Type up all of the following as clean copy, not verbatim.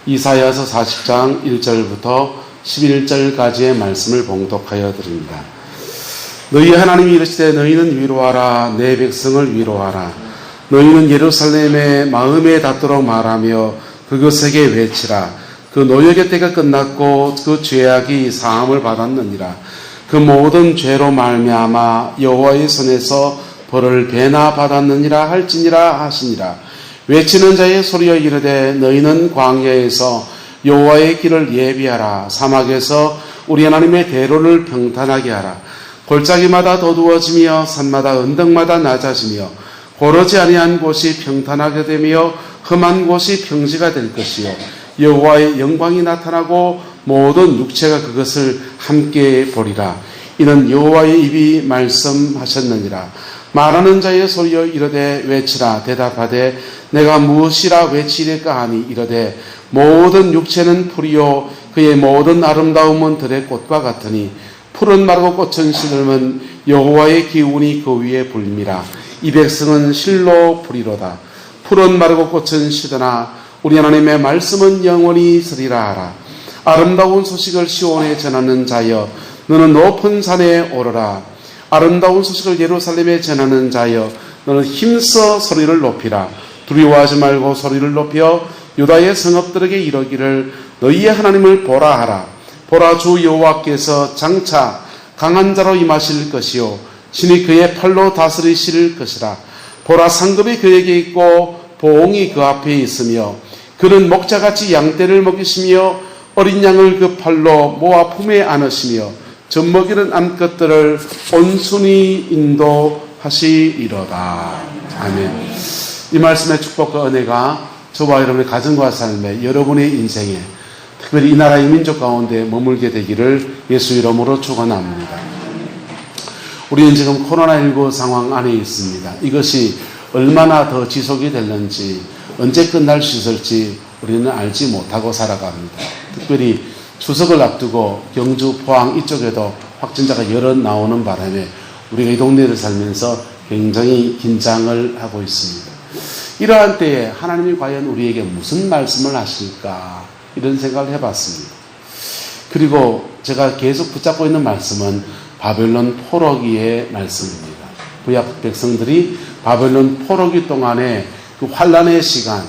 이사야서 40장 1절부터 11절까지의 말씀을 봉독하여 드립니다. 너희 하나님이 이르시되 너희는 위로하라. 내 백성을 위로하라. 너희는 예루살렘의 마음에 닿도록 말하며 그것에게 외치라. 그 노역의 때가 끝났고 그 죄악이 사함을 받았느니라. 그 모든 죄로 말미암아 여호와의 손에서 벌을 배나 받았느니라 할지니라 하시니라. 외치는 자의 소리여 이르되 너희는 광야에서 여호와의 길을 예비하라. 사막에서 우리 하나님의 대로를 평탄하게 하라. 골짜기마다 더두어지며 산마다 언덕마다 낮아지며 고르지 아니한 곳이 평탄하게 되며 험한 곳이 평지가 될 것이요 여호와의 영광이 나타나고 모든 육체가 그것을 함께 보리라. 이는 여호와의 입이 말씀하셨느니라. 말하는 자의 소리여 이르되 외치라. 대답하되 내가 무엇이라 외치리까 하니 이르되 모든 육체는 풀이요 그의 모든 아름다움은 들의 꽃과 같으니 풀은 마르고 꽃은 시들면 여호와의 기운이 그 위에 불미라. 이 백성은 실로 풀이로다. 풀은 마르고 꽃은 시드나 우리 하나님의 말씀은 영원히 있으리라 하라. 아름다운 소식을 시온에 전하는 자여 너는 높은 산에 오르라. 아름다운 소식을 예루살렘에 전하는 자여 너는 힘써 소리를 높이라. 두려워하지 말고 소리를 높여 유다의 성읍들에게 이르기를 너희의 하나님을 보라 하라. 보라, 주 여호와께서 장차 강한 자로 임하실 것이요 신이 그의 팔로 다스리실 것이라. 보라, 상급이 그에게 있고 보응이 그 앞에 있으며 그는 목자같이 양떼를 먹이시며 어린 양을 그 팔로 모아 품에 안으시며 젖먹이는 암컷들을 온순히 인도하시리로다. 아멘. 이 말씀의 축복과 은혜가 저와 여러분의 가정과 삶에, 여러분의 인생에, 특별히 이 나라의 민족 가운데 머물게 되기를 예수 이름으로 축원합니다. 우리는 지금 코로나19 상황 안에 있습니다. 이것이 얼마나 더 지속이 될는지, 언제 끝날 수 있을지 우리는 알지 못하고 살아갑니다. 특별히 추석을 앞두고 경주, 포항 이쪽에도 확진자가 여러 나오는 바람에 우리가 이 동네를 살면서 굉장히 긴장을 하고 있습니다. 이러한 때에 하나님이 과연 우리에게 무슨 말씀을 하실까 이런 생각을 해봤습니다. 그리고 제가 계속 붙잡고 있는 말씀은 바벨론 포로기의 말씀입니다. 구약 백성들이 바벨론 포로기 동안에 그 환란의 시간,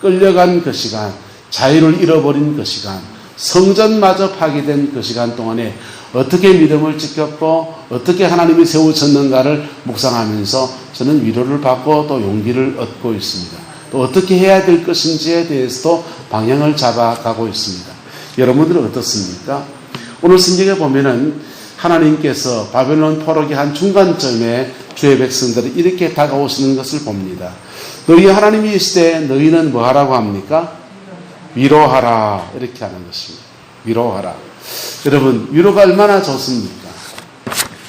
끌려간 그 시간, 자유를 잃어버린 그 시간, 성전마저 파괴된 그 시간 동안에 어떻게 믿음을 지켰고 어떻게 하나님이 세우셨는가를 묵상하면서 저는 위로를 받고 또 용기를 얻고 있습니다. 또 어떻게 해야 될 것인지에 대해서도 방향을 잡아가고 있습니다. 여러분들은 어떻습니까? 오늘 성경에 보면은 하나님께서 바벨론 포로기 한 중간점에 주의 백성들이 이렇게 다가오시는 것을 봅니다. 너희 하나님이 있으되 너희는 뭐 하라고 합니까? 위로하라. 이렇게 하는 것입니다. 위로하라. 여러분, 위로가 얼마나 좋습니까?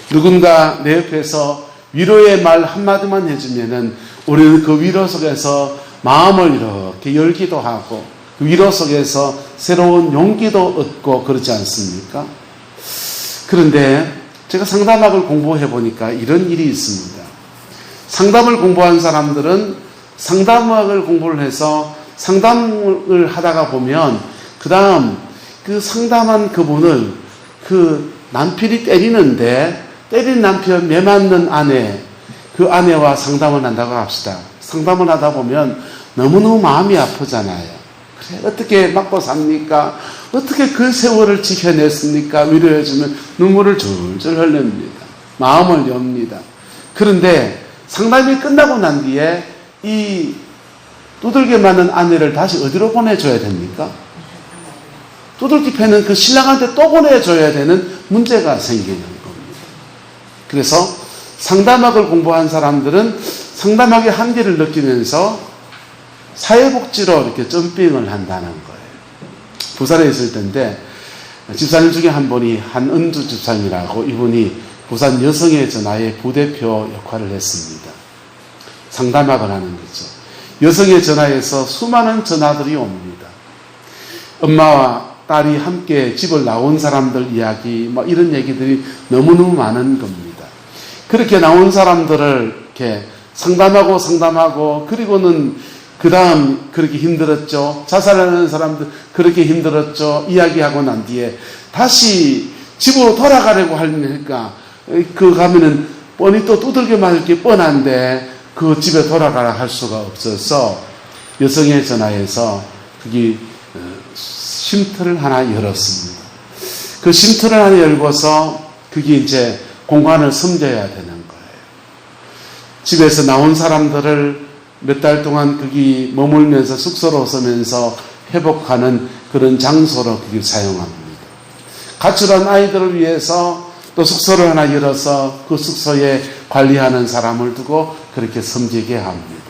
누군가 내 옆에서 위로의 말 한마디만 해주면은 우리는 그 위로 속에서 마음을 이렇게 열기도 하고 그 위로 속에서 새로운 용기도 얻고 그렇지 않습니까? 그런데 제가 상담학을 공부해 보니까 이런 일이 있습니다. 상담을 공부한 사람들은 상담학을 공부를 해서 상담을 하다가 보면 그 다음 그 상담한 그분을 그 남편이 때리는데 때린 남편 매맞는 아내, 그 아내와 상담을 한다고 합시다. 상담을 하다 보면 너무너무 마음이 아프잖아요. 그래, 어떻게 맞고 삽니까? 어떻게 그 세월을 지켜냈습니까? 위로해주면 눈물을 줄줄 흘립니다. 마음을 엽니다. 그런데 상담이 끝나고 난 뒤에 이 두들겨 맞는 아내를 다시 어디로 보내줘야 됩니까? 두들기 패는 그 신랑한테 또 보내줘야 되는 문제가 생기는 겁니다. 그래서 상담학을 공부한 사람들은 상담학의 한계를 느끼면서 사회복지로 이렇게 점핑을 한다는 거예요. 부산에 있을 때인데 집사님 중에 한 분이 한은주 집사님이라고, 이분이 부산 여성의 전화의 부대표 역할을 했습니다. 상담학을 하는 거죠. 여성의 전화에서 수많은 전화들이 옵니다. 엄마와 딸이 함께 집을 나온 사람들 이야기, 뭐 이런 얘기들이 너무너무 많은 겁니다. 그렇게 나온 사람들을 이렇게 상담하고 그리고는 그 다음 그렇게 힘들었죠. 자살하는 사람들 그렇게 힘들었죠. 이야기하고 난 뒤에 다시 집으로 돌아가려고 하니까 그 가면은 뻔히 또 두들겨 맞을 게 뻔한데 그 집에 돌아가라 할 수가 없어서 여성에 전화해서 거기 쉼터를 하나 열었습니다. 그 쉼터를 하나 열고서 그게 이제 공간을 섬겨야 되는 거예요. 집에서 나온 사람들을 몇 달 동안 거기 머물면서 숙소로 서면서 회복하는 그런 장소로 그걸 사용합니다. 가출한 아이들을 위해서 또 숙소를 하나 열어서 그 숙소에 관리하는 사람을 두고 그렇게 섬기게 합니다.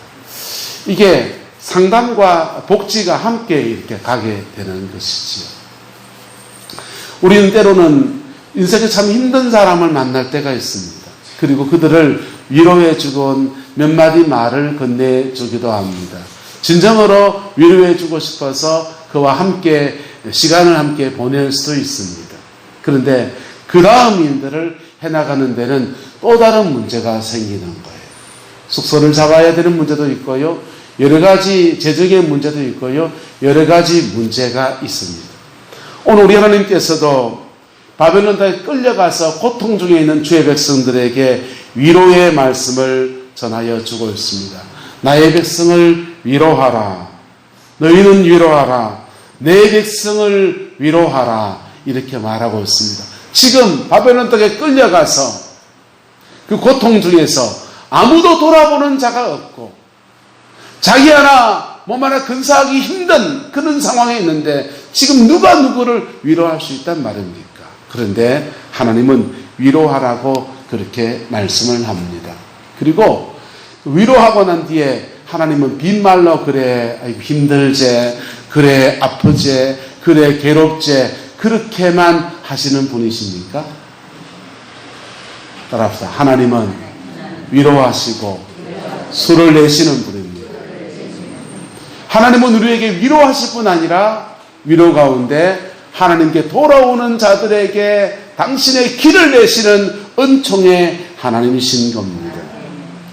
이게 상담과 복지가 함께 이렇게 가게 되는 것이지요. 우리는 때로는 인생에 참 힘든 사람을 만날 때가 있습니다. 그리고 그들을 위로해주곤 몇 마디 말을 건네주기도 합니다. 진정으로 위로해주고 싶어서 그와 함께 시간을 함께 보낼 수도 있습니다. 그런데 그 다음 일들을 해나가는 데는 또 다른 문제가 생기는 거예요. 숙소를 잡아야 되는 문제도 있고요. 여러 가지 재정의 문제도 있고요. 여러 가지 문제가 있습니다. 오늘 우리 하나님께서도 바벨론 땅에 끌려가서 고통 중에 있는 주의 백성들에게 위로의 말씀을 전하여 주고 있습니다. 나의 백성을 위로하라. 너희는 위로하라. 내 백성을 위로하라. 이렇게 말하고 있습니다. 지금 바벨론 땅에 끌려가서 그 고통 중에서 아무도 돌아보는 자가 없고 자기 하나 몸 하나 근사하기 힘든 그런 상황에 있는데 지금 누가 누구를 위로할 수 있단 말입니까? 그런데 하나님은 위로하라고 그렇게 말씀을 합니다. 그리고 위로하고 난 뒤에 하나님은 빈말로 그래 힘들제, 그래 아프제, 그래 괴롭제 그렇게만 하시는 분이십니까? 따라합시다. 하나님은 위로하시고 수를 내시는 분입니다. 하나님은 우리에게 위로하실 뿐 아니라 위로 가운데 하나님께 돌아오는 자들에게 당신의 길을 내시는 은총의 하나님이신 겁니다.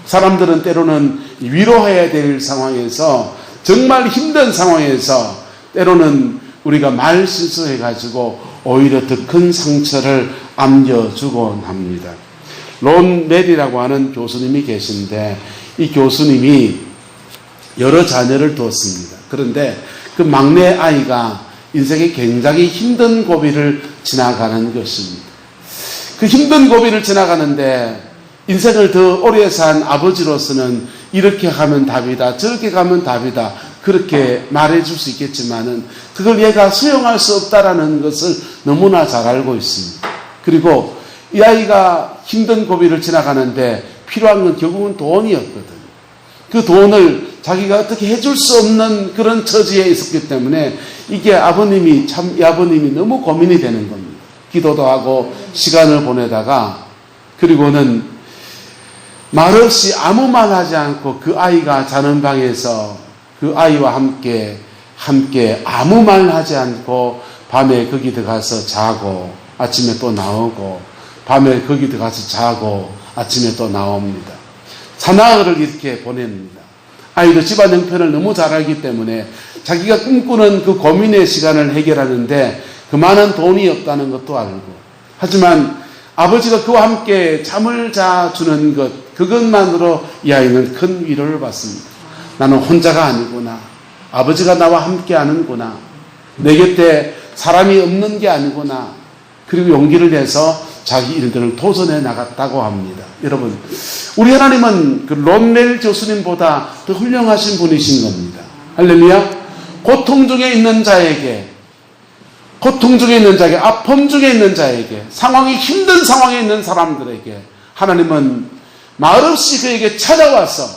사람들은 때로는 위로해야 될 상황에서 정말 힘든 상황에서 때로는 우리가 말 실수해가지고 오히려 더 큰 상처를 안겨주곤 합니다. 론 멜이라고 하는 교수님이 계신데 이 교수님이 여러 자녀를 두었습니다. 그런데 그 막내 아이가 인생에 굉장히 힘든 고비를 지나가는 것입니다. 그 힘든 고비를 지나가는데 인생을 더 오래 산 아버지로서는 이렇게 가면 답이다, 저렇게 가면 답이다 그렇게 말해줄 수 있겠지만은 그걸 얘가 수용할 수 없다라는 것을 너무나 잘 알고 있습니다. 그리고 이 아이가 힘든 고비를 지나가는데 필요한 건 결국은 돈이었거든요. 그 돈을 자기가 어떻게 해줄 수 없는 그런 처지에 있었기 때문에 이게 아버님이 이 아버님이 너무 고민이 되는 겁니다. 기도도 하고 시간을 보내다가 그리고는 말없이 아무 말 하지 않고 그 아이가 자는 방에서 그 아이와 함께 아무 말 하지 않고 밤에 거기 들어가서 자고 아침에 또 나오고 밤에 거기 들어가서 자고 아침에 또 나옵니다. 사나흘을 이렇게 보냅니다. 아이도 집안 형편을 너무 잘 알기 때문에 자기가 꿈꾸는 그 고민의 시간을 해결하는데 그만한 돈이 없다는 것도 알고 하지만 아버지가 그와 함께 잠을 자주는 것 그것만으로 이 아이는 큰 위로를 받습니다. 나는 혼자가 아니구나. 아버지가 나와 함께 하는구나. 내 곁에 사람이 없는 게 아니구나. 그리고 용기를 내서 자기 일들을 도전해 나갔다고 합니다. 여러분, 우리 하나님은 그 론멜 교수님보다 더 훌륭하신 분이신 겁니다. 할렐루야. 고통 중에 있는 자에게, 아픔 중에 있는 자에게, 상황이 힘든 상황에 있는 사람들에게 하나님은 말없이 그에게 찾아와서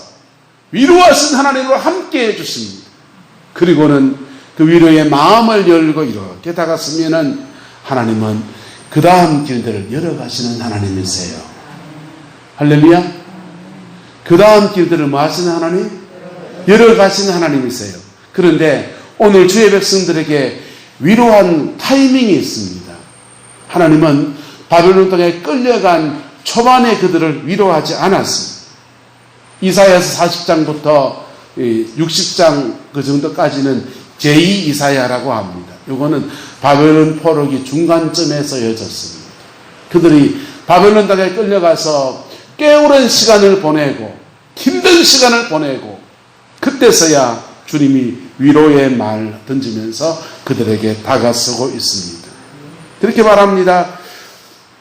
위로하신 하나님으로 함께 해주십니다. 그리고는 그 위로의 마음을 열고 이렇게 다가서면은 하나님은 그 다음 길들을 열어가시는 하나님이세요. 할렐루야. 그 다음 길들을 뭐 하시는 하나님? 열어가시는 하나님이세요. 그런데 오늘 주의 백성들에게 위로한 타이밍이 있습니다. 하나님은 바벨론 땅에 끌려간 초반에 그들을 위로하지 않았습니다. 이사야서 40장부터 60장 그 정도까지는 제2 이사야라고 합니다. 이거는 바벨론 포로기 중간쯤에 쓰여졌습니다. 그들이 바벨론 땅에 끌려가서 꽤 오랜 시간을 보내고 힘든 시간을 보내고 그때서야 주님이 위로의 말 던지면서 그들에게 다가서고 있습니다. 그렇게 말합니다.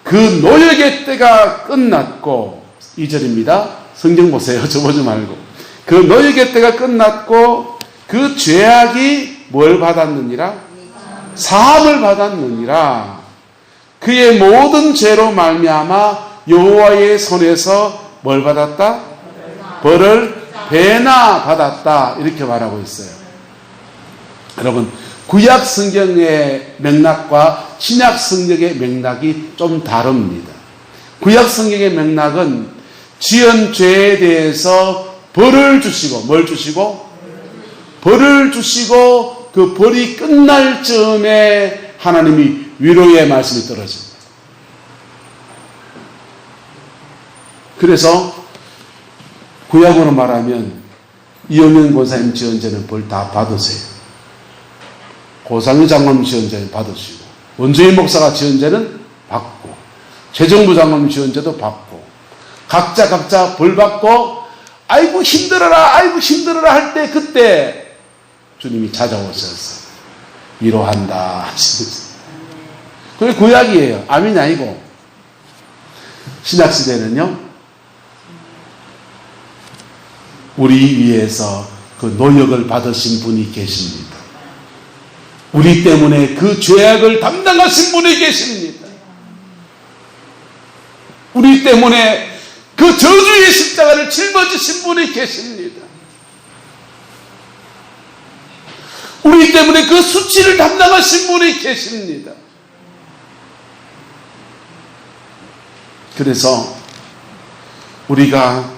그 노역의 때가 끝났고 2절입니다. 성경 보세요. 저 보지 말고. 그 노역의 때가 끝났고 그 죄악이 뭘 받았느니라? 사함을 받았느니라. 그의 모든 죄로 말미암아 여호와의 손에서 뭘 받았다? 벌을 배나 받았다. 이렇게 말하고 있어요. 여러분, 구약 성경의 맥락과 신약 성경의 맥락이 좀 다릅니다. 구약 성경의 맥락은 지은 죄에 대해서 벌을 주시고, 뭘 주시고? 벌을 주시고 그 벌이 끝날 즈음에 하나님이 위로의 말씀이 떨어집니다. 그래서 구약으로 말하면 이영현 권사님 지은 죄는 벌 다 받으세요. 고상희 장로님 지은 죄는 받으시고, 원주인 목사가 지은 죄는 받고, 최정부 장로님 지은 죄도 받고, 각자 벌 받고, 아이고 힘들어라 할 때 그때 주님이 찾아오셔서 위로한다 하시면서. 그게 구약이에요. 아멘이 아니고. 신약시대는요, 우리 위해서 그 노역을 받으신 분이 계십니다. 우리 때문에 그 죄악을 담당하신 분이 계십니다. 우리 때문에 그 저주의 십자가를 짊어지신 분이 계십니다. 우리 때문에 그 수치를 담당하신 분이 계십니다. 그래서 우리가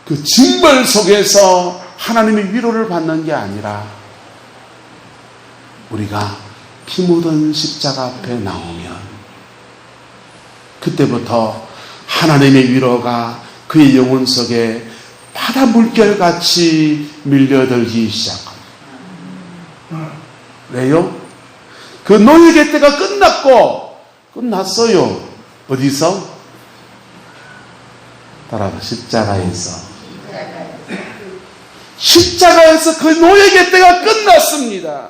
그 징벌 속에서 하나님의 위로를 받는 게 아니라 우리가 피 묻은 십자가 앞에 나오면 그때부터 하나님의 위로가 그의 영혼 속에 바다 물결같이 밀려들기 시작합니다. 왜요? 그 노역의 때가 끝났어요. 어디서? 따라서 십자가에서 그 노역의 때가 끝났습니다.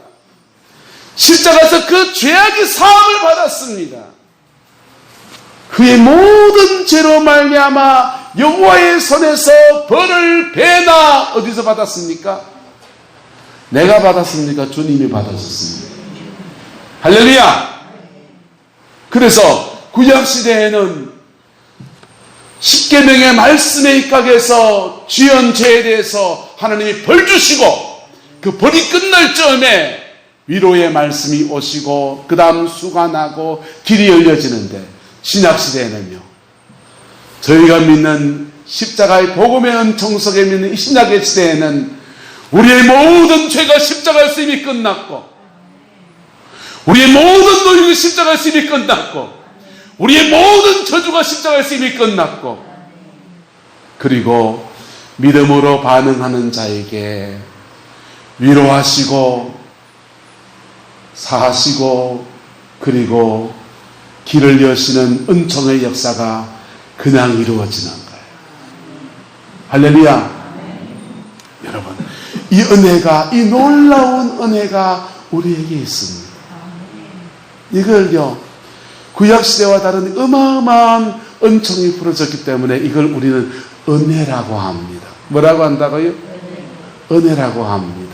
십자가에서 그 죄악의 사함을 받았습니다. 그의 모든 죄로 말미암아 여호와의 손에서 벌을 배나 어디서 받았습니까? 내가 받았습니까? 주님이 받으셨습니다. 할렐루야! 그래서 구약시대에는 십계명의 말씀에 입각해서 지은 죄에 대해서 하나님이 벌 주시고 그 벌이 끝날 즈음에 위로의 말씀이 오시고 그 다음 수가 나고 길이 열려지는데, 신약시대에는요, 저희가 믿는 십자가의 복음의 은총 속에 믿는 이 신약의 시대에는 우리의 모든 죄가 십자가에서 이미 끝났고, 우리의 모든 노력이 십자가에서 이미 끝났고, 우리의 모든 저주가 십자가에서 이미 끝났고, 그리고 믿음으로 반응하는 자에게 위로하시고 사하시고 그리고 길을 여시는 은총의 역사가 그냥 이루어지는 거예요. 할렐루야. 여러분, 이 은혜가, 이 놀라운 은혜가 우리에게 있습니다. 이걸요, 구약시대와 다른 어마어마한 은총이 풀어졌기 때문에 이걸 우리는 은혜라고 합니다. 뭐라고 한다고요? 은혜라고 합니다.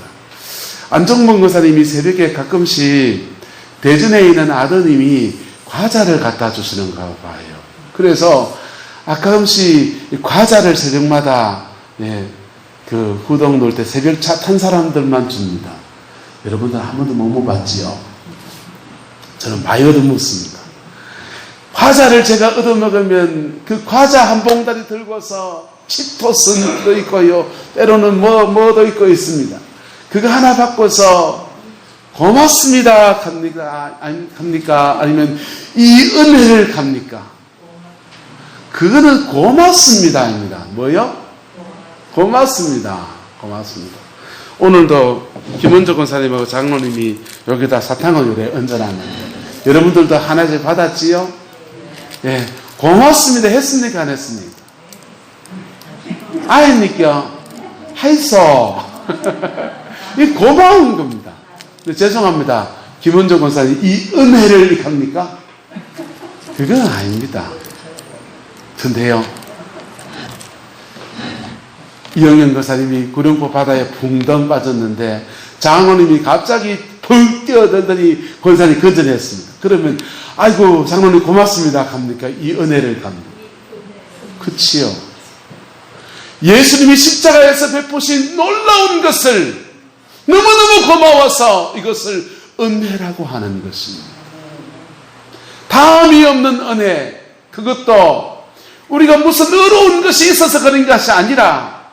안정범 권사님이 새벽에 가끔씩 대전에 있는 아드님이 과자를 갖다 주시는가 봐요. 그래서 가끔씩 과자를 새벽마다 그 후덕 놀 때 새벽 차 탄 사람들만 줍니다. 여러분들 한 번도 못 먹어봤지요? 저는 많이 얻어먹습니다. 과자를 제가 얻어먹으면 그 과자 한 봉다리 들고서 치토스도 있고요, 때로는 뭐도 있고 있습니다. 그거 하나 받고서 고맙습니다 갑니까? 아니면 이 은혜를 갑니까? 그거는 고맙습니다입니다. 뭐요? 고맙습니다. 오늘도 김원조 권사님하고 장로님이 여기다 사탕을 얹어놨는데 여러분들도 하나씩 받았지요? 예, 고맙습니다. 했습니까? 안 했습니까? 아닙니까? 했어. 이 고마운 겁니다. 근데 죄송합니다. 김원조 권사님 이 은혜를 합니까? 그건 아닙니다. 근데요, 이영현 권사님이 구룡포 바다에 붕덩 빠졌는데 장로님이 갑자기 펑 뛰어들더니 권사님이 건져냈습니다. 그러면 아이고 장로님 고맙습니다 합니까? 이 은혜를 합니까? 그치요. 예수님이 십자가에서 베푸신 놀라운 것을 너무너무 고마워서 이것을 은혜라고 하는 것입니다. 다음이 없는 은혜, 그것도 우리가 무슨 어려운 것이 있어서 그런 것이 아니라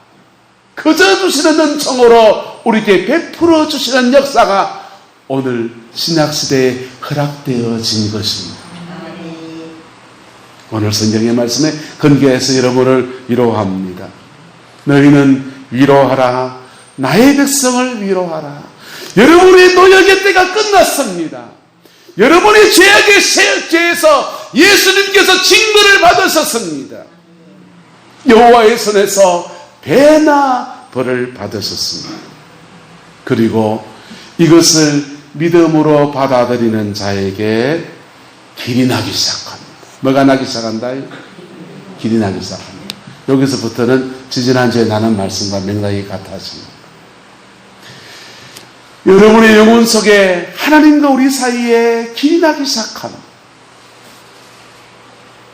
그저 주시는 은총으로 우리에게 베풀어 주시는 역사가 오늘 신약시대에 허락되어진 것입니다. 오늘 성경의 말씀에 근거해서 여러분을 위로합니다. 너희는 위로하라. 나의 백성을 위로하라. 여러분의 노역의 때가 끝났습니다. 여러분의 죄에서 예수님께서 징벌을 받으셨습니다. 여호와의 손에서 배나 벌을 받으셨습니다. 그리고 이것을 믿음으로 받아들이는 자에게 길이 나기 시작합니다. 뭐가 나기 시작한다요? 길이 나기 시작합니다. 여기서부터는 지지난주에 나눈 말씀과 맥락이 같아집니다. 여러분의 영혼 속에 하나님과 우리 사이에 길이 나기 시작합니다.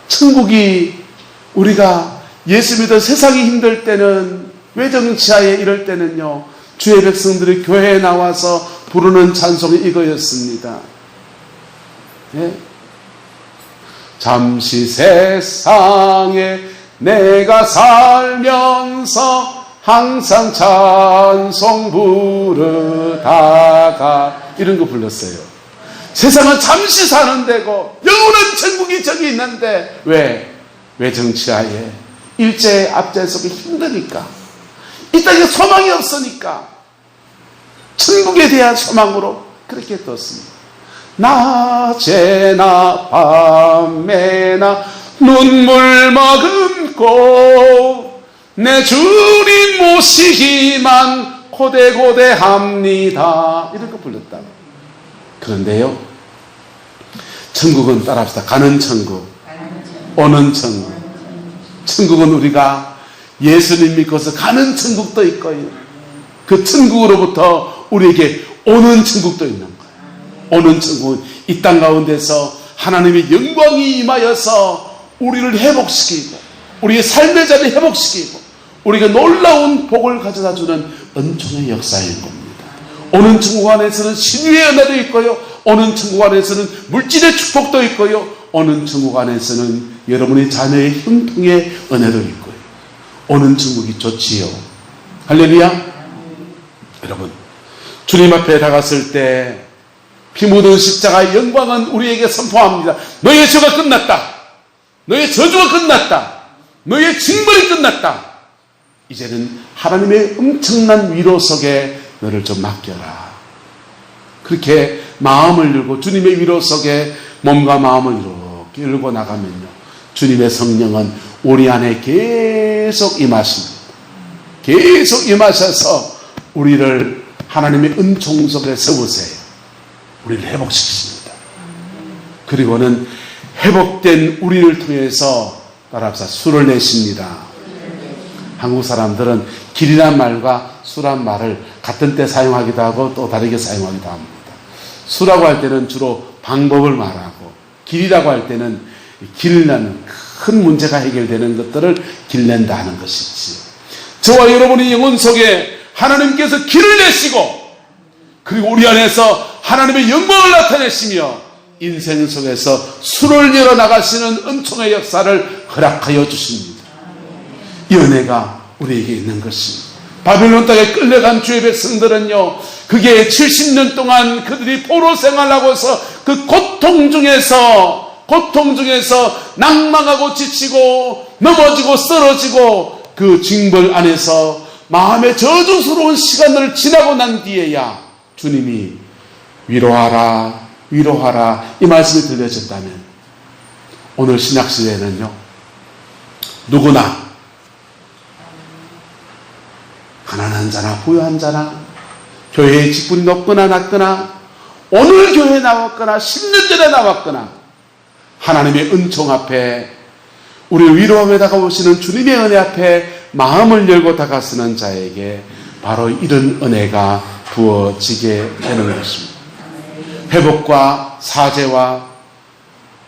천국이 우리가 예수 믿어 세상이 힘들 때는 외정치하에 이럴 때는요, 주의 백성들이 교회에 나와서 부르는 찬송이 이거였습니다. 네? 잠시 세상에 내가 살면서 항상 찬송 부르다가 이런 거 불렀어요. 세상은 잠시 사는 데고 영원한 천국이 저기 있는데 왜 정치하에 일제 압제 속에 힘드니까 이 땅에 소망이 없으니까 천국에 대한 소망으로 그렇게 떴습니다. 낮에나 밤에나 눈물 머금고 내 주님 모시기만 고대고대합니다. 이런 거 불렀다고. 그런데요, 천국은 따라합시다. 가는 천국, 오는 천국. 천국은 우리가 예수님 믿고서 가는 천국도 있고요, 그 천국으로부터 우리에게 오는 천국도 있는 거예요. 오는 천국은 이 땅 가운데서 하나님의 영광이 임하여서 우리를 회복시키고 우리의 삶의 자리를 회복시키고 우리가 놀라운 복을 가져다 주는 은총의 역사인 겁니다. 오는 천국 안에서는 신유의 은혜도 있고요, 오는 천국 안에서는 물질의 축복도 있고요, 오는 천국 안에서는 여러분의 자녀의 형통의 은혜도 있고요. 오는 천국이 좋지요. 할렐루야. 여러분, 주님 앞에 다갔을 때 피 묻은 십자가의 영광은 우리에게 선포합니다. 너의 죄가 끝났다. 너의 저주가 끝났다. 너의 징벌이 끝났다. 이제는 하나님의 엄청난 위로 속에 너를 좀 맡겨라. 그렇게 마음을 열고 주님의 위로 속에 몸과 마음을 이렇게 열고 나가면요, 주님의 성령은 우리 안에 계속 임하십니다. 계속 임하셔서 우리를 하나님의 은총 속에 세우세요. 우리를 회복시키십니다. 그리고는 회복된 우리를 통해서 따라합시다. 술을 내십니다. 한국 사람들은 길이란 말과 술한 말을 같은 때 사용하기도 하고 또 다르게 사용하기도 합니다. 술이라고 할 때는 주로 방법을 말하고, 길이라고 할 때는 길나는 큰 문제가 해결되는 것들을 길낸다 하는 것이지요. 저와 여러분의 영혼 속에 하나님께서 길을 내시고, 그리고 우리 안에서 하나님의 영광을 나타내시며 인생 속에서 술을 열어나가시는 은총의 역사를 허락하여 주십니다. 이 은혜가 우리에게 있는 것입니다. 바빌론 땅에 끌려간 주의 백성들은요, 그게 70년 동안 그들이 포로 생활하고서 그 고통 중에서 낭망하고 지치고 넘어지고 쓰러지고 그 징벌 안에서 마음의 저주스러운 시간을 지나고 난 뒤에야 주님이 위로하라, 위로하라 이 말씀이 들려졌다면 오늘 신약시대에는요, 누구나 가난한 자나 부유한 자나 교회의 직분이 높거나 낮거나 오늘 교회에 나왔거나 10년 전에 나왔거나 하나님의 은총 앞에 우리를 위로하며 다가오시는 주님의 은혜 앞에 마음을 열고 다가서는 자에게 바로 이런 은혜가 부어지게 되는 것입니다. 회복과 사죄와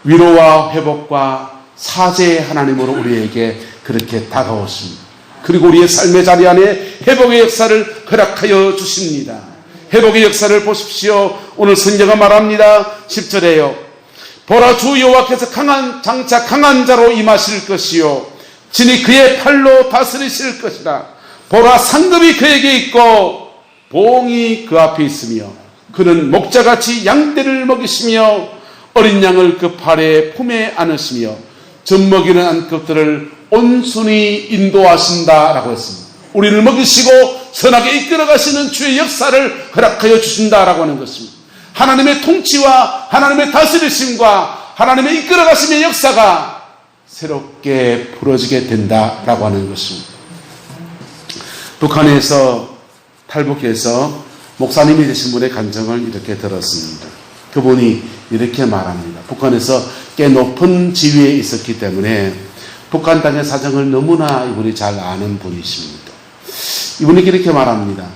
위로와 회복과 사죄의 하나님으로 우리에게 그렇게 다가오십니다. 그리고 우리의 삶의 자리 안에 회복의 역사를 허락하여 주십니다. 회복의 역사를 보십시오. 오늘 성경은 말합니다. 10절에요. 보라, 주 여호와께서 장차 강한 자로 임하실 것이요 진이 그의 팔로 다스리실 것이라. 보라, 상급이 그에게 있고 보응이 그 앞에 있으며 그는 목자같이 양떼를 먹이시며 어린 양을 그 팔에 품에 안으시며 젖먹이는 안급들을 온순히 인도하신다라고 했습니다. 우리를 먹이시고 선하게 이끌어가시는 주의 역사를 허락하여 주신다라고 하는 것입니다. 하나님의 통치와 하나님의 다스리심과 하나님의 이끌어가심의 역사가 새롭게 풀어지게 된다라고 하는 것입니다. 북한에서 탈북해서 목사님이 되신 분의 간증을 이렇게 들었습니다. 그분이 이렇게 말합니다. 북한에서 꽤 높은 지위에 있었기 때문에 북한 땅의 사정을 너무나 이분이 잘 아는 분이십니다. 이분이 이렇게 말합니다.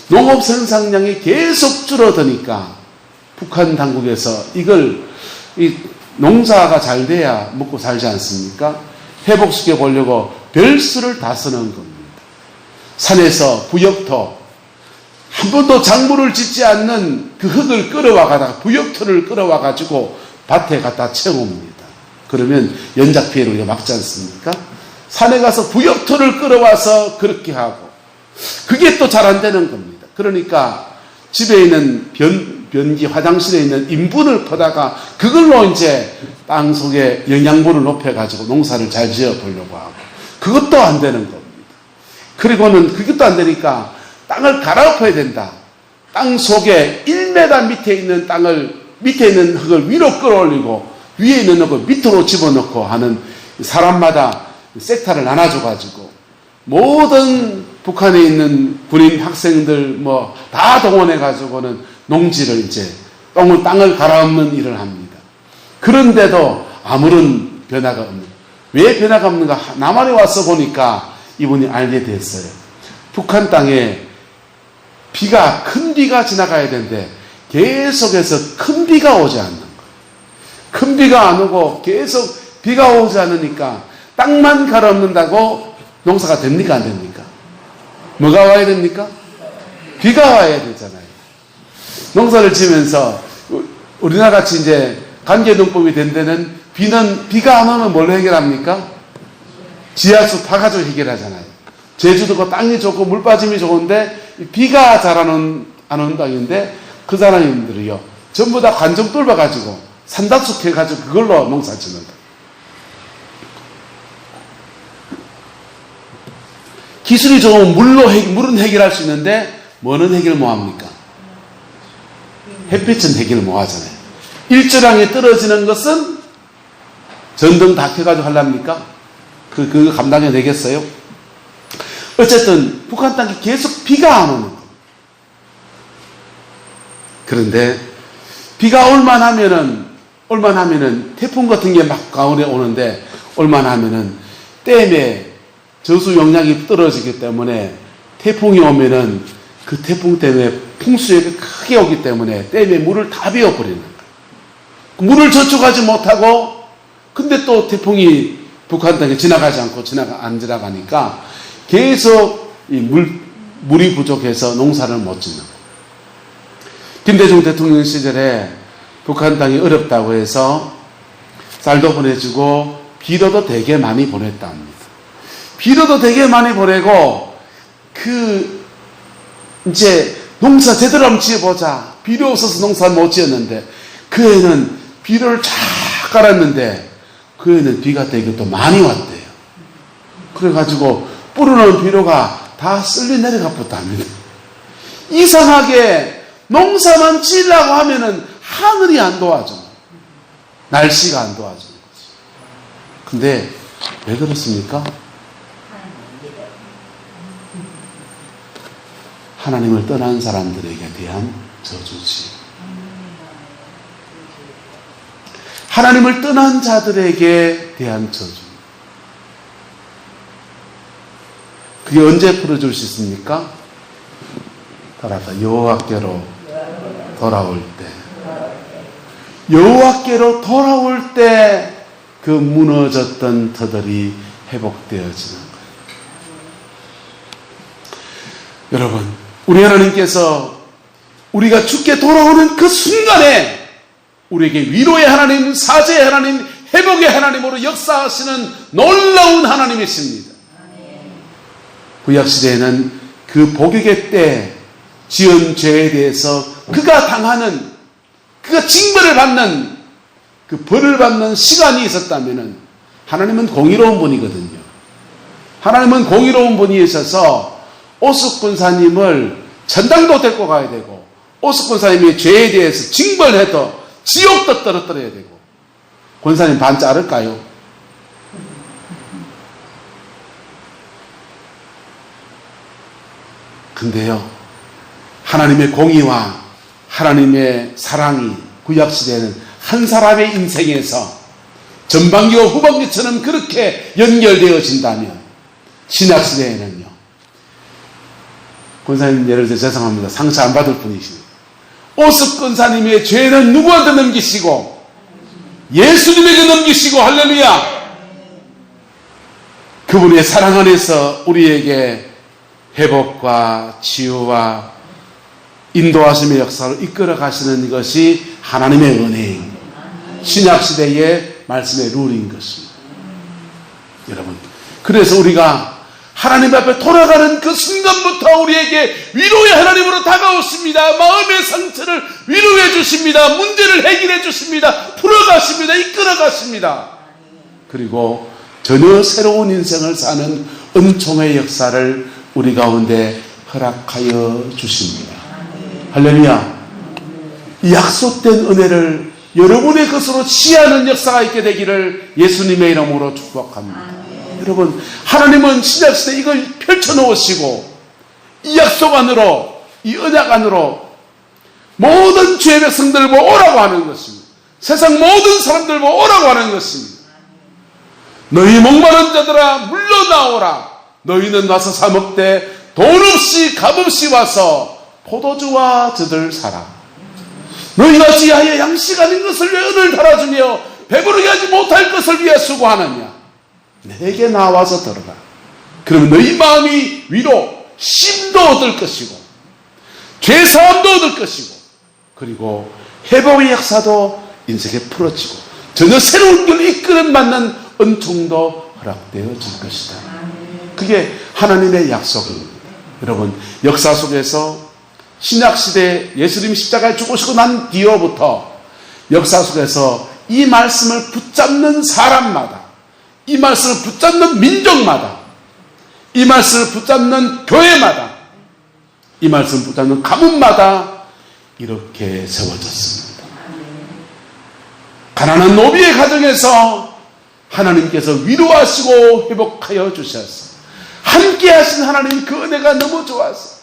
농업 생산량이 계속 줄어드니까 북한 당국에서 이 농사가 잘 돼야 먹고 살지 않습니까? 회복시켜 보려고 별수를 다 쓰는 겁니다. 산에서 부역토, 한 번도 작물을 짓지 않는 그 흙을 끌어와가다가 부역토를 끌어와가지고 밭에 갖다 채웁니다. 그러면 연작 피해를 우리가 막지 않습니까? 산에 가서 부역토를 끌어와서 그렇게 하고 그게 또 잘 안 되는 겁니다. 그러니까 집에 있는 변기 화장실에 있는 인분을 퍼다가 그걸로 이제 땅 속에 영양분을 높여가지고 농사를 잘 지어 보려고 하고 그것도 안 되는 겁니다. 그리고는 그것도 안 되니까 땅을 갈아엎어야 된다. 땅 속에 1m 밑에 있는 밑에 있는 흙을 위로 끌어올리고 위에 있는 흙을 밑으로 집어넣고 하는 사람마다 섹터를 나눠줘가지고 모든 북한에 있는 군인 학생들 다 동원해가지고는 농지를 이제 땅을 갈아엎는 일을 합니다. 그런데도 아무런 변화가 없는. 왜 변화가 없는가? 남한에 와서 보니까 이분이 알게 됐어요. 북한 땅에 큰 비가 지나가야 되는데 계속해서 큰 비가 오지 않는 거예요. 큰 비가 안 오고 계속 비가 오지 않으니까 땅만 갈아엎는다고 농사가 됩니까? 안 됩니까? 뭐가 와야 됩니까? 비가 와야 되잖아요. 농사를 지면서 우리나라 같이 이제 관계농법이 된 데는 비가 안 오면 뭘로 해결합니까? 지하수 파가지고 해결하잖아요. 제주도가 땅이 좋고 물 빠짐이 좋은데 비가 잘 안 오는 땅인데 그 사람들이요 전부 다 관정 뚫어가지고 산다숙 해가지고 그걸로 농사 짓는다. 기술이 좋으면 물은 해결할 수 있는데 뭐는 해결 못합니까? 햇빛은 해결 못하잖아요. 일조량이 떨어지는 것은 전등 다 켜가지고 하려합니까? 그거 감당해 내겠어요? 어쨌든 북한 땅에 계속 비가 안 오는 거예요. 그런데 비가 올만 하면은 태풍 같은 게 막 가을에 오는데 올만 하면은 댐에 저수 용량이 떨어지기 때문에 태풍이 오면은 그 태풍 때문에 풍수가 크게 오기 때문에 댐에 물을 다 비워버리는 거예요. 물을 저축하지 못하고 근데 또 태풍이 북한 땅에 안 지나가니까 계속 이 물이 부족해서 농사를 못 짓는 거예요. 김대중 대통령 시절에 북한 땅이 어렵다고 해서 쌀도 보내주고 비료도 되게 많이 보냈다 합니다. 비료도 되게 많이 보내고 이제 농사 제대로 한번 지어보자. 비료 없어서 농사 못 지었는데 그 해는 비료를 쫙 깔았는데 그 해는 비가 되게 또 많이 왔대요. 그래가지고 뿌려놓은 비료가 다 쓸려 내려가 붙답니다. 이상하게 농사만 지으려고 하면은 하늘이 안 도와줘. 날씨가 안 도와주는 거지. 근데 왜 그렇습니까? 하나님을 떠난 사람들에게 대한 저주지. 하나님을 떠난 자들에게 대한 저주. 그게 언제 풀어줄 수 있습니까? 여호와께로 돌아올 때. 여호와께로 돌아올 때 그 무너졌던 터들이 회복되어지는 거예요. 여러분, 우리 하나님께서 우리가 주께 돌아오는 그 순간에 우리에게 위로의 하나님, 사죄의 하나님, 회복의 하나님으로 역사하시는 놀라운 하나님이십니다. 구약시대에는 그 복역의 때 지은 죄에 대해서 그가 당하는, 그가 징벌을 받는, 그 벌을 받는 시간이 있었다면 하나님은 공의로운 분이거든요. 하나님은 공의로운 분이셔서 오스 군사님을 전당도 데리고 가야 되고, 오스 군사님의 죄에 대해서 징벌해도 지옥도 떨어뜨려야 되고. 권사님 반 자를까요? 근데요, 하나님의 공의와 하나님의 사랑이 구약시대에는 한 사람의 인생에서 전반기와 후반기처럼 그렇게 연결되어진다면 신약시대에는요, 권사님 예를 들어 죄송합니다. 상처 안 받을 분이십니다. 오스 권사님의 죄는 누구한테 넘기시고 예수님에게 넘기시고, 할렐루야. 그분의 사랑 안에서 우리에게 회복과 치유와 인도하심의 역사를 이끌어 가시는 것이 하나님의 은혜인, 신약시대의 말씀의 룰인 것입니다. 여러분, 그래서 우리가 하나님 앞에 돌아가는 그 순간부터 우리에게 위로의 하나님으로 다가오십니다. 마음의 상처를 위로해 주십니다. 문제를 해결해 주십니다. 풀어가십니다. 이끌어 가십니다. 그리고 전혀 새로운 인생을 사는 은총의 역사를 우리 가운데 허락하여 주십니다. 할렐루야. 이 약속된 은혜를 여러분의 것으로 취하는 역사가 있게 되기를 예수님의 이름으로 축복합니다. 여러분, 하나님은 신약시대 이걸 펼쳐놓으시고 이 약속 안으로, 이 언약 안으로 모든 주의 백성들을 보고 오라고 하는 것입니다. 세상 모든 사람들을 보고 오라고 하는 것입니다. 너희 목마른 자들아 물러나오라. 너희는 와서 사 먹되 돈 없이 값 없이 와서 포도주와 젖을 사라. 너희가 지하에 양식 아닌 것을 왜 은을 달아주며 배부르게 하지 못할 것을 위해 수고하느냐. 내게 나와서 들어라. 그러면 너희 마음이 위로, 쉼도 얻을 것이고 죄사함도 얻을 것이고, 그리고 회복의 역사도 인생에 풀어지고 전혀 새로운 길을 이끌어맞는 은총도 허락되어질 것이다. 그게 하나님의 약속입니다. 여러분, 역사 속에서 신약시대 예수님 십자가에 죽으시고 난 뒤로부터 역사 속에서 이 말씀을 붙잡는 사람마다, 이 말씀을 붙잡는 민족마다, 이 말씀을 붙잡는 교회마다, 이 말씀을 붙잡는 가문마다 이렇게 세워졌습니다. 가난한 노비의 가정에서 하나님께서 위로하시고 회복하여 주셔서 함께 하신 하나님, 그 은혜가 너무 좋아서,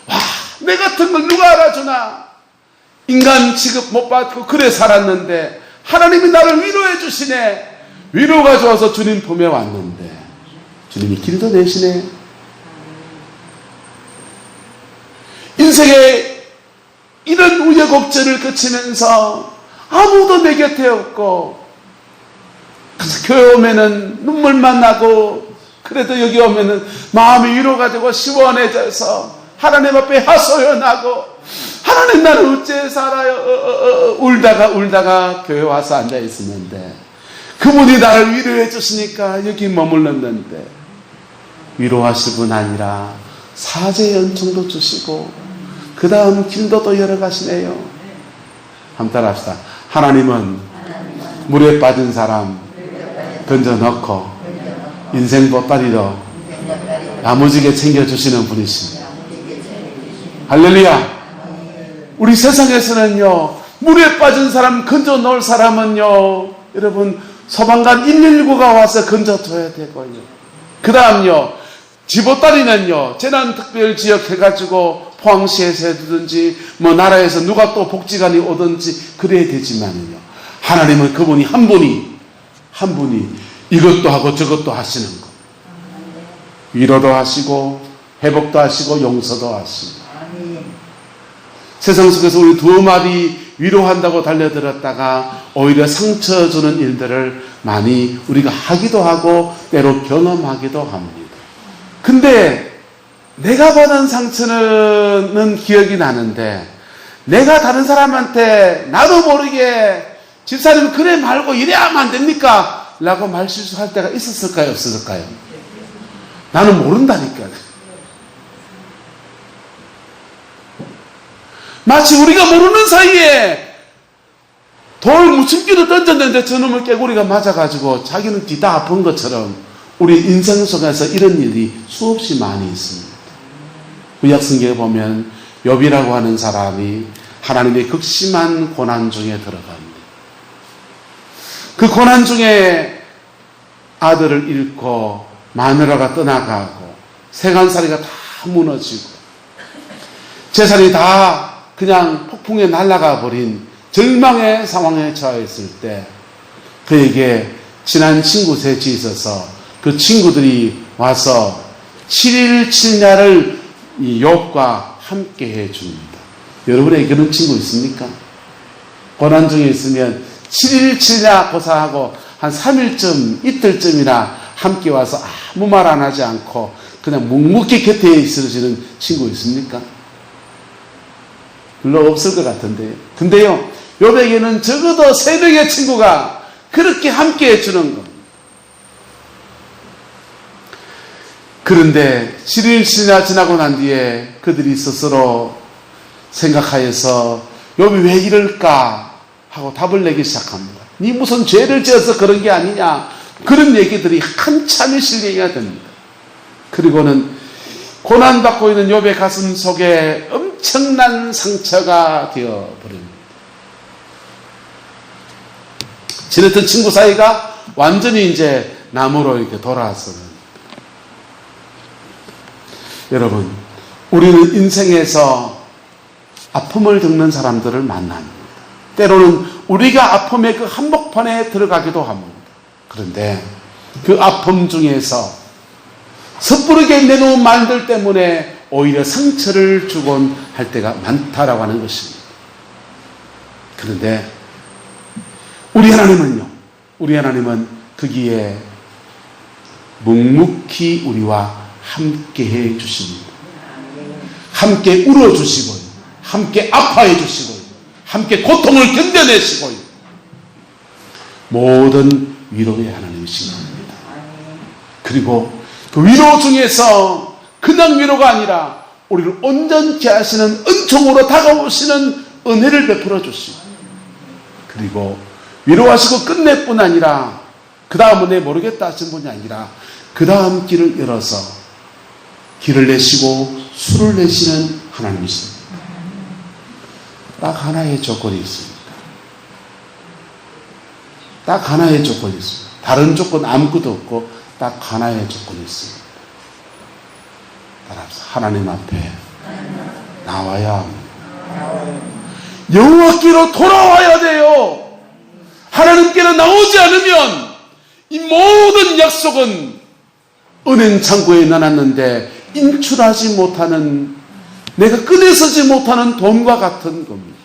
와, 내 같은 걸 누가 알아주나. 인간 취급 못 받고 그래 살았는데 하나님이 나를 위로해 주시네. 위로가 좋아서 주님 품에 왔는데 주님이 길도 내시네. 인생에 이런 우여곡절을 거치면서 아무도 내 곁에 없고, 그래서 교회 오면은 눈물만 나고, 그래도 여기 오면은 마음이 위로가 되고 시원해져서 하나님 앞에 하소연하고, 하나님 나는 어째 살아요. 울다가 교회 와서 앉아 있었는데 그분이 나를 위로해 주시니까 여기 머물렀는데, 위로하실 분 아니라 사죄의 은총도 주시고 그 다음 길도 또 열어가시네요. 한번 따라합시다. 하나님은 물에 빠진 사람 던져 넣고 인생 보따리로 야무지게 챙겨주시는 분이십니다. 할렐루야. 우리 세상에서는요, 물에 빠진 사람 건져 놓을 사람은요, 여러분 소방관 119가 와서 건져줘야 되고요. 그 다음요, 집보따리는요, 재난특별지역 해가지고 포항시에서 해두든지 뭐 나라에서 누가 또 복지관이 오든지 그래야 되지만요, 하나님은 그분이 한 분이 이것도 하고 저것도 하시는 거. 위로도 하시고 회복도 하시고 용서도 하시고. 세상 속에서 우리 두 마리 위로한다고 달려들었다가 오히려 상처 주는 일들을 많이 우리가 하기도 하고 때로 경험하기도 합니다. 근데 내가 받은 상처는 기억이 나는데 내가 다른 사람한테 나도 모르게 집사님 그래 말고 이래 하면 안 됩니까? 라고 말실수할 때가 있었을까요? 없었을까요? 나는 모른다니까요. 마치 우리가 모르는 사이에 돌 무침기를 던졌는데 저놈의 깨구리가 맞아가지고 자기는 뒤다 아픈 것처럼 우리 인생 속에서 이런 일이 수없이 많이 있습니다. 구약성경에 보면 욥이라고 하는 사람이 하나님의 극심한 고난 중에 들어갑니다. 그 고난 중에 아들을 잃고 마누라가 떠나가고 세간살이가 다 무너지고 재산이 다 그냥 폭풍에 날아가 버린 절망의 상황에 처했을 때 그에게 친한 친구 셋이 있어서 그 친구들이 와서 7일 7야를 이 욥과 함께 해줍니다. 여러분에게 그런 친구 있습니까? 고난 중에 있으면 7일 7야 고사하고 한 3일쯤 이틀쯤이나 함께 와서 아무 말 안 하지 않고 그냥 묵묵히 곁에 있어지는 친구 있습니까? 별로 없을 것 같은데요. 근데요, 욥에게는 적어도 3명의 친구가 그렇게 함께 해주는 겁니다. 그런데 7일씩이나 지나고 난 뒤에 그들이 스스로 생각하여서 욥이 왜 이럴까 하고 답을 내기 시작합니다. 네 무슨 죄를 지어서 그런 게 아니냐, 그런 얘기들이 한참이 실리가 됩니다. 그리고는 고난받고 있는 욥의 가슴 속에 엄청난 상처가 되어버립니다. 지냈던 친구 사이가 완전히 이제 나무로 이렇게 돌아서는. 여러분, 우리는 인생에서 아픔을 겪는 사람들을 만납니다. 때로는 우리가 아픔의 그 한복판에 들어가기도 합니다. 그런데 그 아픔 중에서 섣부르게 내놓은 말들 때문에 오히려 상처를 주곤 할 때가 많다라고 하는 것입니다. 그런데 우리 하나님은 거기에 묵묵히 우리와 함께 해 주십니다. 함께 울어주시고요, 함께 아파해 주시고요, 함께 고통을 견뎌내시고요, 모든 위로의 하나님이신 겁니다. 그리고 그 위로 중에서 그냥 위로가 아니라 우리를 온전케 하시는 은총으로 다가오시는 은혜를 베풀어 주시고, 그리고 위로하시고 끝낼 뿐 아니라 그 다음은 내 모르겠다 하신 분이 아니라 그 다음 길을 열어서 길을 내시고 수를 내시는 하나님이십니다. 딱 하나의 조건이 있습니다. 딱 하나의 조건이 있습니다. 다른 조건 아무것도 없고 딱 하나의 조건이 있습니다. 따라서 하나님 앞에 나와야 합니다. 여호와께로 돌아와야 돼요. 하나님께로 나오지 않으면 이 모든 약속은 은행 창고에 넣어놨는데 인출하지 못하는, 내가 꺼내서지 못하는 돈과 같은 겁니다.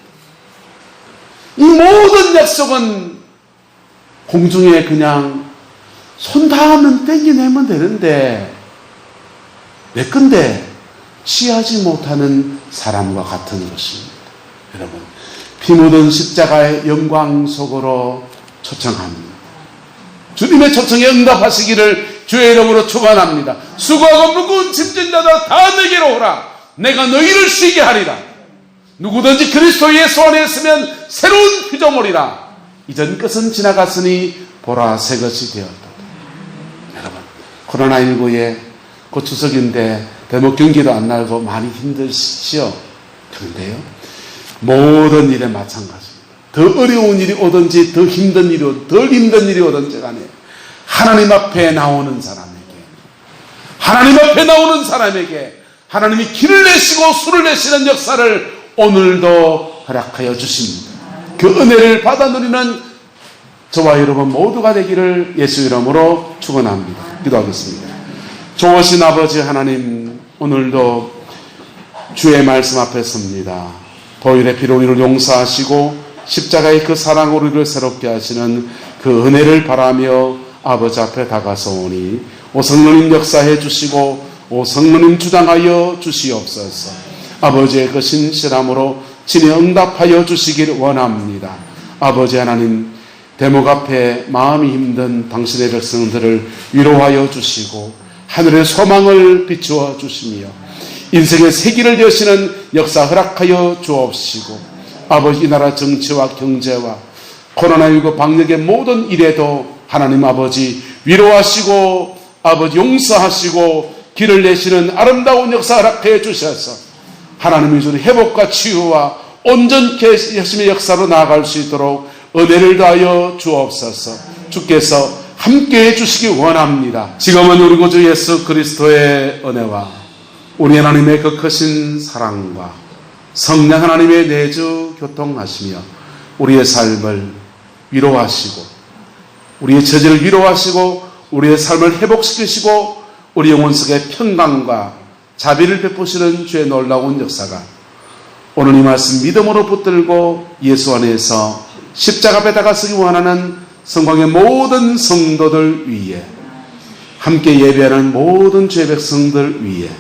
이 모든 약속은 공중에 그냥 손 닿으면 땡겨내면 되는데 내 건데 취하지 못하는 사람과 같은 것입니다. 여러분, 피 묻은 십자가의 영광 속으로 초청합니다. 주님의 초청에 응답하시기를 주의 이름으로 축원합니다. 수고하고 무거운 짐진 자들아 다 내게로 오라. 내가 너희를 쉬게 하리라. 누구든지 그리스도 예수 안에 있으면 새로운 피조물이라. 이전 것은 지나갔으니 보라 새 것이 되었다. 여러분, 코로나19에 곧 추석인데 대목 경기도 안 나고 많이 힘드시죠? 그런데요, 모든 일에 마찬가지입니다. 더 어려운 일이 오든지 더 힘든 일이 오든지 덜 힘든 일이 오든지 간에 하나님 앞에 나오는 사람에게 하나님이 길을 내시고 수를 내시는 역사를 오늘도 허락하여 주십니다. 그 은혜를 받아 누리는 저와 여러분 모두가 되기를 예수 이름으로 축원합니다. 기도하겠습니다. 좋으신 아버지 하나님, 오늘도 주의 말씀 앞에 섭니다. 보혈의 피로 우리를 용서하시고 십자가의 그 사랑으로 우리를 새롭게 하시는 그 은혜를 바라며 아버지 앞에 다가서오니 오 성령님 역사해 주시고 오 성령님 주장하여 주시옵소서. 아버지의 그 신실함으로 친히 응답하여 주시길 원합니다. 아버지 하나님, 대목 앞에 마음이 힘든 당신의 백성들을 위로하여 주시고 하늘의 소망을 비추어 주시며 인생의 세기를 여시는 역사 허락하여 주옵시고 아버지, 이 나라 정치와 경제와 코로나19 방역의 모든 일에도 하나님 아버지 위로하시고 아버지 용서하시고 길을 내시는 아름다운 역사 허락해 주셔서 하나님의 주는 회복과 치유와 온전케 하심의 역사로 나아갈 수 있도록 은혜를 다하여 주옵소서. 주께서 함께해 주시기 원합니다. 지금은 우리 구주 예수 그리스도의 은혜와 우리 하나님의 그 크신 사랑과 성령 하나님의 내주 교통하시며 우리의 삶을 위로하시고 우리의 처지를 위로하시고 우리의 삶을 회복시키시고 우리 영혼 속에 평강과 자비를 베푸시는 주의 놀라운 역사가 오늘 이 말씀 믿음으로 붙들고 예수 안에서 십자가 앞에 다가서기 원하는 성광의 모든 성도들 위에, 함께 예배하는 모든 주의 백성들 위에,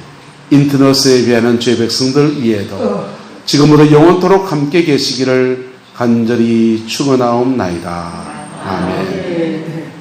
인터넷에 예배하는 주의 백성들 위에도 지금부터 영원토록 함께 계시기를 간절히 축원하옵나이다. 아멘.